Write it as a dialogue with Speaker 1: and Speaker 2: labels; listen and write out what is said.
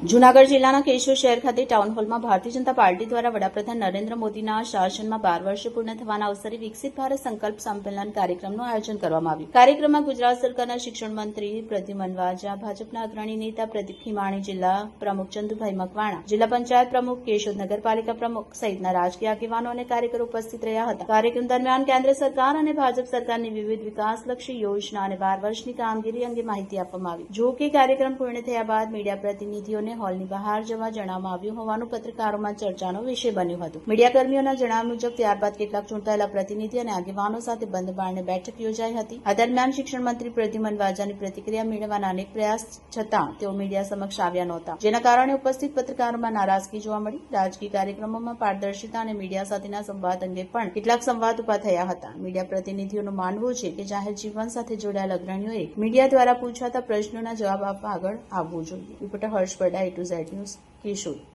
Speaker 1: જૂનાગઢ જિલ્લાના કેશોદ શહેર ખાતે ટાઉન હોલમાં ભારતીય જનતા પાર્ટી દ્વારા વડાપ્રધાન નરેન્દ્ર મોદીના શાસનમાં 12 વર્ષ પૂર્ણ થવાના અવસરે વિકસિત ભારત સંકલ્પ સંમેલન કાર્યક્રમનું આયોજન કરવામાં આવ્યું. કાર્યક્રમમાં ગુજરાત સરકારના શિક્ષણ મંત્રી પ્રદ્યુમન વાજા, ભાજપના અગ્રણી નેતા પ્રદીપ ખીમાણી, જિલ્લા પ્રમુખ ચંદુભાઈ મકવાણા, જિલ્લા પંચાયત પ્રમુખ, કેશોદ નગરપાલિકા પ્રમુખ સહિતના રાજકીય આગેવાનો અને કાર્યકરો ઉપસ્થિત રહ્યા હતા. કાર્યક્રમ દરમિયાન કેન્દ્ર સરકાર અને ભાજપ સરકારની વિવિધ વિકાસલક્ષી યોજના અને 12 વર્ષની કામગીરી અંગે માહિતી આપવામાં આવી. જો કે કાર્યક્રમ પૂર્ણ થયા બાદ મીડિયા પ્રતિનિધિઓને હોલની બહાર જવા જણાવવામાં આવ્યું હોવાનું પત્રકારોમાં ચર્ચાનો વિષય બન્યું હતું. મીડિયાકર્મીઓના જણાવ્યા મુજબ ત્યારબાદ કેટલાક ચૂંટાયેલા પ્રતિનિધિ અને આગેવાનો સાથે બંધ બારણે બેઠક યોજાઈ હતી. આ દરમિયાન શિક્ષણ મંત્રી પ્રદ્યુમન વાજાની પ્રતિક્રિયા મેળવવાના અનેક પ્રયાસ છતાં તેઓ મીડિયા સમક્ષ આવ્યા નહોતા, જેના કારણે ઉપસ્થિત પત્રકારોમાં નારાજગી જોવા મળી. રાજકીય કાર્યક્રમોમાં પારદર્શિતા અને મીડિયા સાથેના સંવાદ અંગે પણ કેટલાક સંવાદ ઉભા થયા હતા. મીડિયા પ્રતિનિધિઓનું માનવું છે કે જાહેર જીવન સાથે જોડાયેલા અગ્રણીઓએ મીડિયા દ્વારા પૂછાતા પ્રશ્નોના જવાબ આપવા આગળ આવવું જોઈએ. Reporter Harsh Bada, A to Z news, Keshod.